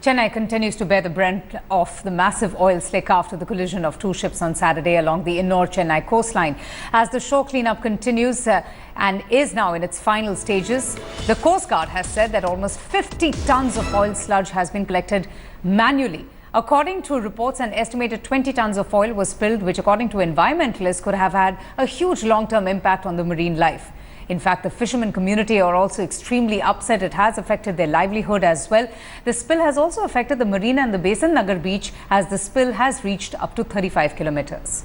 Chennai continues to bear the brunt of the massive oil slick after the collision of two ships on Saturday along the Ennore-Chennai coastline. As the shore cleanup continues and is now in its final stages, the Coast Guard has said that almost 50 tons of oil sludge has been collected manually. According to reports, an estimated 20 tons of oil was spilled, which according to environmentalists could have had a huge long-term impact on the marine life. In fact, the fishermen community are also extremely upset. It has affected their livelihood as well. The spill has also affected the marina and the Besan Nagar beach, as the spill has reached up to 35 kilometers.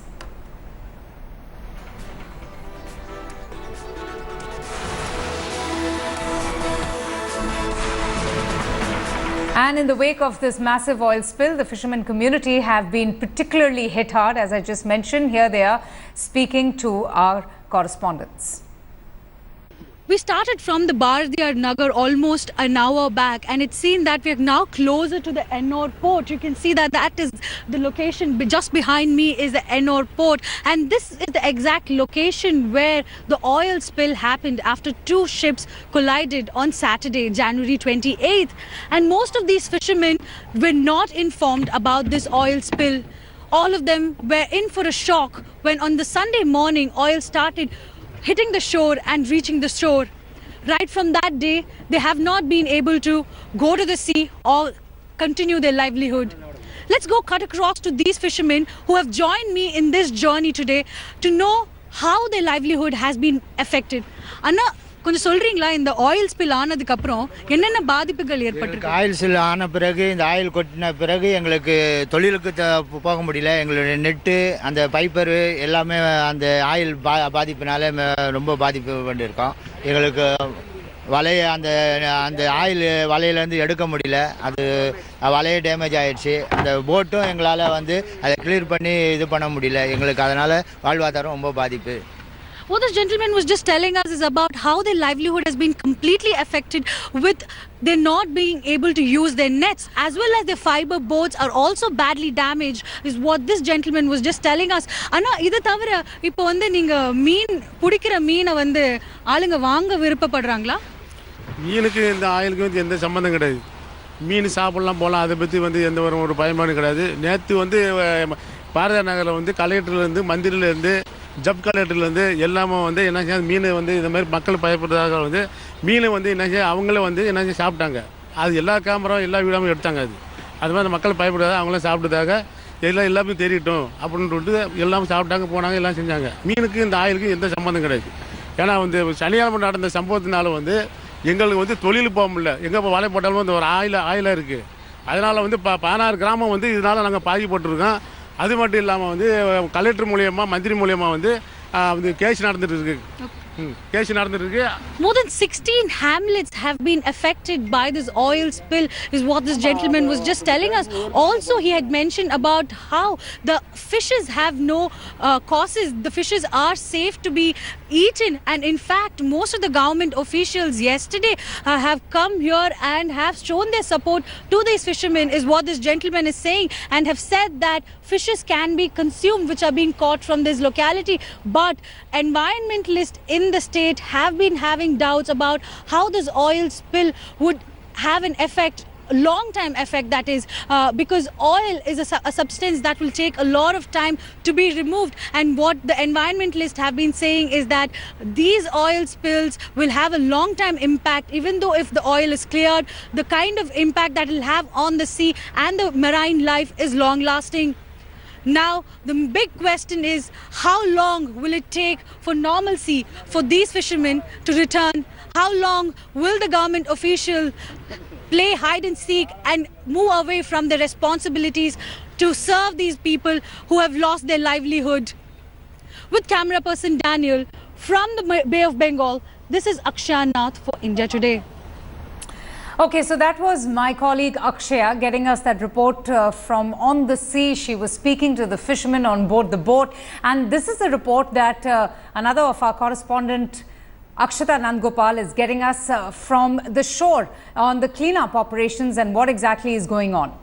And in the wake of this massive oil spill, the fishermen community have been particularly hit hard, as I just mentioned. Here they are speaking to our correspondents. We started from the Bharatiyar Nagar almost an hour back, and it's seen that we are now closer to the Ennore port. You can see that that is the location. Just behind me is the Ennore port, and this is the exact location where the oil spill happened after two ships collided on Saturday, January 28th. And most of these fishermen were not informed about this oil spill. All of them were in for a shock when on the Sunday morning oil started hitting the shore and reaching the shore. Right from that day, they have not been able to go to the sea or continue their livelihood. Let's go cut across to these fishermen who have joined me in this journey today to know how their livelihood has been affected. Anna, கொஞ்சம் சொல்றீங்களா இந்த oil spill ஆனதுக்கு அப்புறம் என்னென்ன பாதிப்புகள் ஏற்பட்டிருக்கு? Oil spill ஆன பிறகு இந்த ஆயில் கொட்டின பிறகு எங்களுக்கு தொழிலுக்கு போக முடியல. எங்களுடைய நெட்டு அந்த பைப்பரு எல்லாமே அந்த ஆயில் பாதிப்பினால ரொம்ப பாதிப்பு பண்ணியிருக்கோம். எங்களுக்கு வலையை அந்த அந்த ஆயில் வலையிலேருந்து எடுக்க முடியல. அது வலையை டேமேஜ் ஆகிடுச்சு. அந்த போட்டும் எங்களால் அதை கிளியர் பண்ணி இது பண்ண முடியல. எங்களுக்கு அதனால் வாழ்வாதாரம் ரொம்ப பாதிப்பு. What this gentleman was just telling us is about how their livelihood has been completely affected with they not being able to use their nets, as well as their fiber boats are also badly damaged, is what this gentleman was just telling us. Anna, idu thavara ipo neenga மீன் பிடிக்கிற மீனை ஆளுங்க வாங்க விருப்பப்படுறாங்களா? மீனுக்கு இந்த ஆயிலுக்கு எந்த சம்பந்தம் கிடையாது. மீன் சாப்பிடலாம் போகலாம், அதை பற்றி எந்த ஒரு பயமானும் கிடையாது. நேற்று பாரதியார் நகரில் கலெக்டர்லேருந்து மந்திரிலேருந்து ஜப் கலெக்டர்லேருந்து எல்லாமே என்ன செய்ய மீன் இந்த மாதிரி மக்கள் பயப்படுறதாக மீன் என்ன செய்ய அவங்களே என்ன செய்ய சாப்பிட்டாங்க. அது எல்லா கேமராவும் எல்லா வீடாமல் எடுத்தாங்க. அது மாதிரி மக்கள் பயப்படுறதாக அவங்களும் சாப்பிட்டதாக எல்லாமே தெரியட்டும் அப்படின்ட்டு எல்லாமே சாப்பிட்டாங்க, போனாங்க, எல்லாம் செஞ்சாங்க. மீனுக்கு இந்த ஆயிலுக்கு எந்த சம்மந்தம் கிடையாது. ஏன்னா சனிக்கிழமை நடந்த சம்பவத்தினால எங்களுக்கு தொழில் போக முடியல. எங்கே வலை போட்டாலும் ஒரு ஆயிலாக இருக்குது. அதனால் 16 கிராமம் இதனால் நாங்கள் பாதிக்கப்பட்டிருக்கோம். அது மட்டும் இல்லாமல் கலெக்டர் மூலியமாக மந்திரி மூலியமாக கேஸ் நடந்துட்டு இருக்கு. More than 16 hamlets have been affected by this oil spill, is what this gentleman was just telling us. Also, he had mentioned about how the fishes have no causes. The fishes are safe to be eaten, and in fact, most of the government officials yesterday have come here and have shown their support to these fishermen, is what this gentleman is saying, and have said that fishes can be consumed which are being caught from this locality. But environmentalists in the state have been having doubts about how this oil spill would have an effect, a long time effect, that is because oil is a substance that will take a lot of time to be removed. And what the environmentalists have been saying is that these oil spills will have a long time impact. Even though if the oil is cleared, the kind of impact that it will have on the sea and the marine life is long lasting. Now, the big question is, how long will it take for normalcy for these fishermen to return? How long will the government official play hide and seek and move away from their responsibilities to serve these people who have lost their livelihood? With camera person Daniel from the Bay of Bengal, this is Akshaya Nath for India Today. Okay, so that was my colleague Akshaya getting us that report from on the sea. She was speaking to the fishermen on board the boat, and this is a report that another of our correspondent Akshata Nandgopal is getting us from the shore on the cleanup operations and what exactly is going on.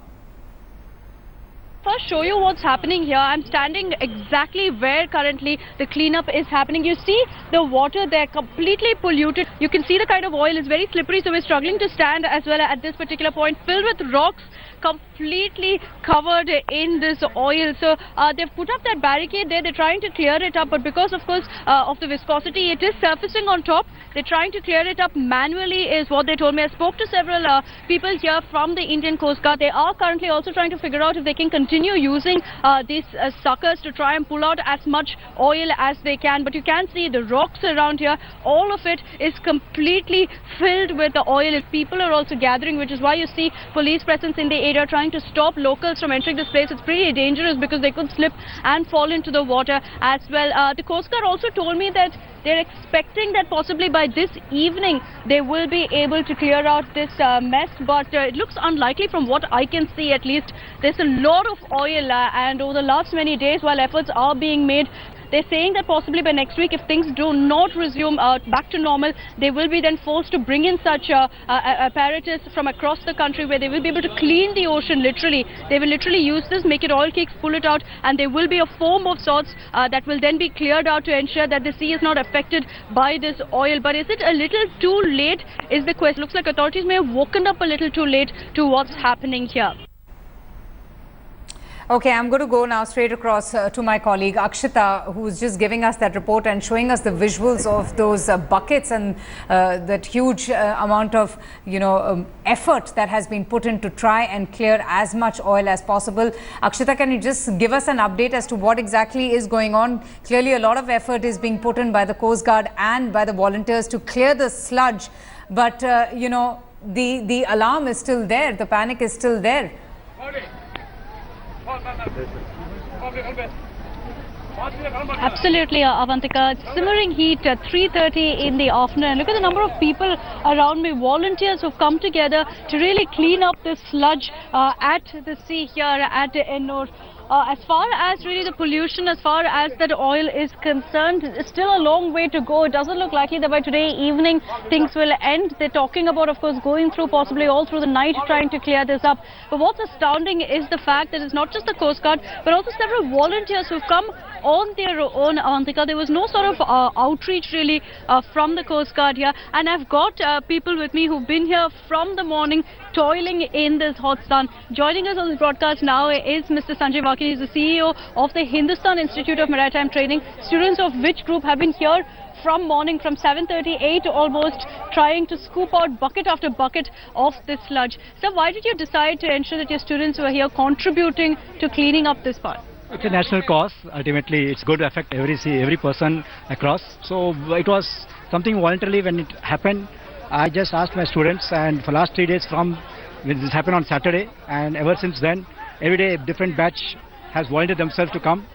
first show you what's happening here. I'm standing exactly where currently the cleanup is happening. You see the water there completely polluted. You can see the kind of oil is very slippery, so we're struggling to stand as well at this particular point, filled with rocks, completely covered in this oil. So they've put up that barricade there. They're trying to clear it up, but because of course of the viscosity, it is surfacing on top. They're trying to clear it up manually is what they told me. I spoke to several people here from the Indian Coast Guard. They are currently also trying to figure out if they can continue using these suckers to try and pull out as much oil as they can. But you can see the rocks around here, all of it is completely filled with the oil. People are also gathering, which is why you see police presence in the area trying to stop locals from entering this place. It's pretty dangerous because they could slip and fall into the water as well. The Coast Guard also told me that they're expecting that possibly by this evening they will be able to clear out this mess, but it looks unlikely from what I can see at least. There's a lot of oil and over the last many days, while efforts are being made, they're saying that possibly by next week, if things do not resume back to normal, they will be then forced to bring in such apparatus from across the country where they will be able to clean the ocean literally. They will literally use this, make it oil cakes, pull it out, and there will be a foam of sorts that will then be cleared out to ensure that the sea is not affected by this oil. But is it a little too late is the question. Looks like authorities may have woken up a little too late to what's happening here. Okay, I'm going to go now straight across to my colleague Akshita, who's just giving us that report and showing us the visuals of those buckets and that huge amount of, effort that has been put in to try and clear as much oil as possible. Akshita, can you just give us an update as to what exactly is going on? Clearly, a lot of effort is being put in by the Coast Guard and by the volunteers to clear the sludge. But, the alarm is still there. The panic is still there. Absolutely, Avantika. It's simmering heat at 3:30 in the afternoon. Look at the number of people around me, volunteers who've come together to really clean up the sludge at the sea here at Ennore. As far as really the pollution, as far as that oil is concerned, it's still a long way to go. It doesn't look likely that by today evening things will end. They're talking about, of course, going through possibly all through the night trying to clear this up. But what's astounding is the fact that it's not just the Coast Guard, but also several volunteers who've come on their own, Avantika. There was no sort of outreach really from the Coast Guard here, and I've got people with me who've been here from the morning toiling in this hot sun. Joining us on this broadcast now is Mr. Sanjay Vakil. He's the CEO of the Hindustan Institute of Maritime Training, students of which group have been here from morning, from 7:38 almost, trying to scoop out bucket after bucket of this sludge. So why did you decide to ensure that your students were here contributing to cleaning up this part? It's a national cause. Ultimately, it's going to affect every person across. So it was something voluntarily when it happened. I just asked my students, and for last 3 days when this happened on Saturday, and ever since then, every day a different batch has volunteered themselves to come,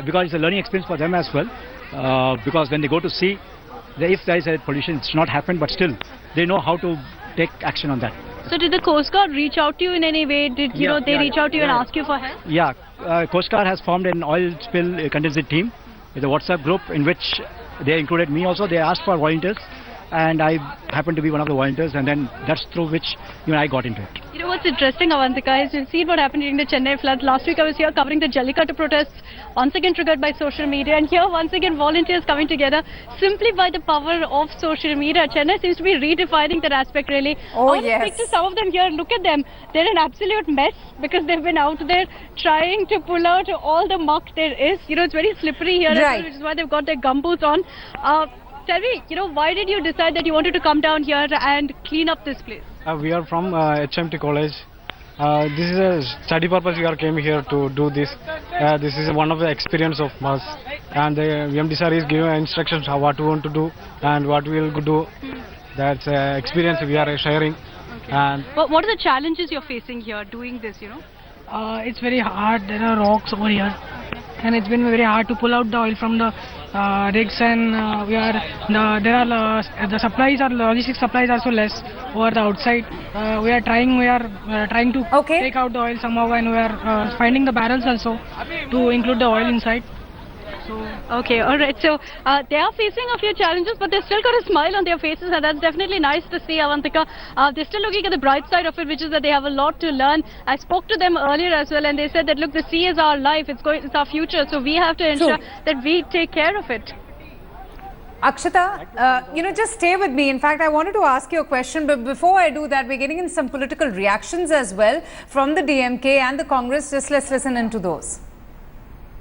because it's a learning experience for them as well. Because when they go to sea, if there is a pollution, it's not happened, but still they know how to take action on that. So did the Coast Guard reach out to you in any way? Did they reach out to you and ask you for help? Yeah, Coast Guard has formed an oil spill contingency team with a WhatsApp group in which they included me also. They asked for volunteers, and I happened to be one of the volunteers, and then that's through which I got into it. You know what's interesting, Avantika, is you've seen what happened during the Chennai floods. Last week I was here covering the Jallikattu protests, once again triggered by social media, and here once again volunteers coming together simply by the power of social media. Chennai seems to be redefining that aspect really. Oh, I want yes. to speak to some of them here. Look at them. They're an absolute mess because they've been out there trying to pull out all the muck there is. It's very slippery here, Right. which is why they've got their gumboots on. Tell me, why did you decide that you wanted to come down here and clean up this place? We are from HMT College. This is a study purpose. We are came here to do this. This is one of the experience of us, and the VMD sir is giving instructions how what we want to do and what we will do. That's experience we are sharing. Okay. And What are the challenges you're facing here doing this? It's very hard. There are rocks over here, and it's been very hard to pull out the oil from the rigs, and the supplies, our logistic supplies are so less over the outside. We are trying to Okay. take out the oil somehow, and we are finding the barrels also to include the oil inside. So Okay, all right. So they are facing a few challenges, but they've still got a smile on their faces, and that's definitely nice to see, Avantika. They're still looking at the bright side of it, which is that they have a lot to learn. I spoke to them earlier as well, and they said that, look, the sea is our life, it's our future, so we have to ensure that we take care of it. Akshata, just stay with me. In fact, I wanted to ask you a question, but before I do that, we're getting in some political reactions as well from the DMK and the Congress. Just let's listen into those.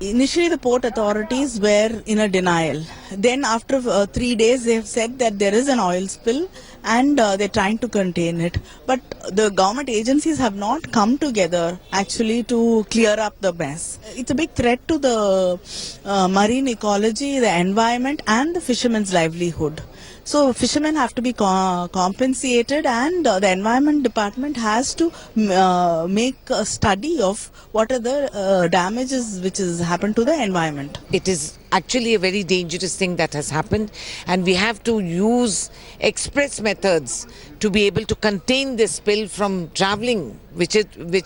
Initially, the port authorities were in a denial. Then after 3 days, they have said that there is an oil spill and they're trying to contain it. But the government agencies have not come together actually to clear up the mess. It's a big threat to the marine ecology, the environment and the fishermen's livelihood. So fishermen have to be compensated, and the environment department has to make a study of what are the damages which has happened to the environment. It is actually a very dangerous thing that has happened, and we have to use express methods to be able to contain this spill from travelling, which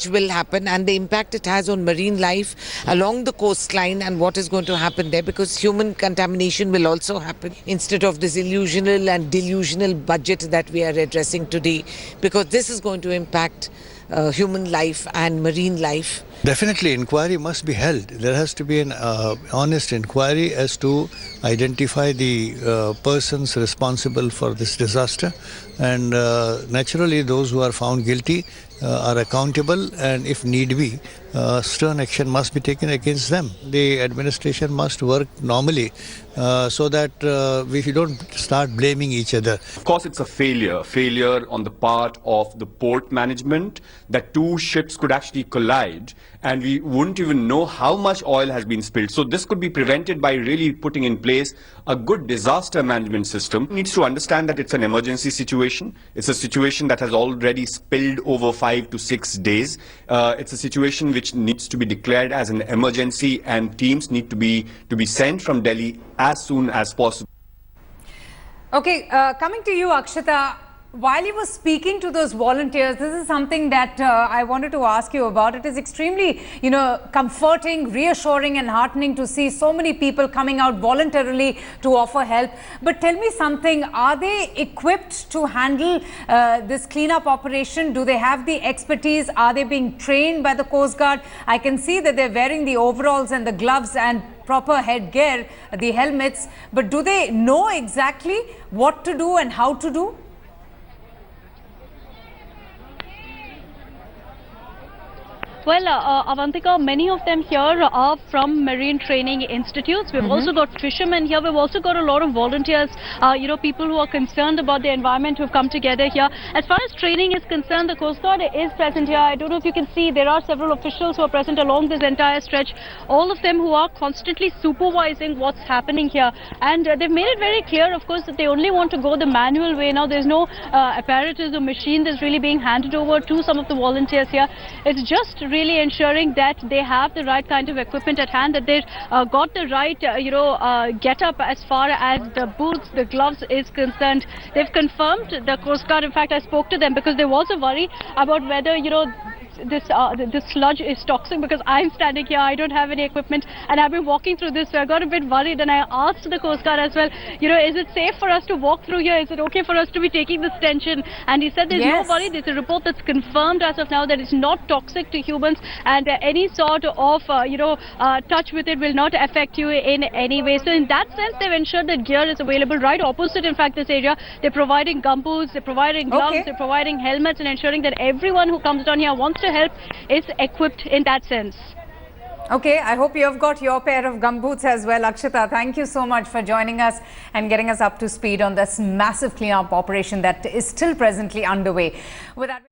will happen, and the impact it has on marine life along the coastline and what is going to happen there, because human contamination will also happen instead of this illusional and delusional budget that we are addressing today, because this is going to impact human life and marine life. Definitely, inquiry must be held. There has to be an honest inquiry as to identify the persons responsible for this disaster, and naturally those who are found guilty are accountable, and if need be, stern action must be taken against them. The administration must work normally so that we don't start blaming each other. Of course, it's a failure on the part of the port management, that two ships could actually collide and we wouldn't even know how much oil has been spilled. So this could be prevented by really putting in place a good disaster management system. It needs to understand that it's an emergency situation. It's a situation that has already spilled over 5 to 6 days. It's a situation which needs to be declared as an emergency, and teams need to be sent from Delhi as soon as possible. Okay, coming to you, Akshata. While you were speaking to those volunteers, this is something that I wanted to ask you about. It is extremely, comforting, reassuring and heartening to see so many people coming out voluntarily to offer help. But tell me something, are they equipped to handle this cleanup operation? Do they have the expertise? Are they being trained by the Coast Guard? I can see that they're wearing the overalls and the gloves and proper headgear, the helmets. But do they know exactly what to do and how to do? Well, Avantika, many of them here are from marine training institutes. We've also got fishermen here. We've also got a lot of volunteers, people who are concerned about the environment who have come together here. As far as training is concerned, the Coast Guard is present here. I don't know if you can see, there are several officials who are present along this entire stretch. All of them who are constantly supervising what's happening here. And they've made it very clear, of course, that they only want to go the manual way. Now, there's no apparatus or machine that's really being handed over to some of the volunteers here. It's just really ensuring that they have the right kind of equipment at hand, that they've got the right, get up as far as the boots, the gloves is concerned. They've confirmed, the Coast Guard, in fact, I spoke to them because there was a worry about whether, this sludge is toxic, because I'm standing here, I don't have any equipment, and I've been walking through this, so I got a bit worried, and I asked the Coast Guard as well, is it safe for us to walk through here? Is it okay for us to be taking this tension? And he said there's no worry, there's a report that's confirmed as of now that it's not toxic to humans, and any sort of, touch with it will not affect you in any way. So in that sense, they've ensured that gear is available right opposite, in fact, this area. They're providing gumboots, they're providing gloves, they're providing helmets, and ensuring that everyone who comes down here wants to help is equipped in that sense. Okay, I hope you have got your pair of gumboots as well. Akshata, thank you so much for joining us and getting us up to speed on this massive cleanup operation that is still presently underway. With that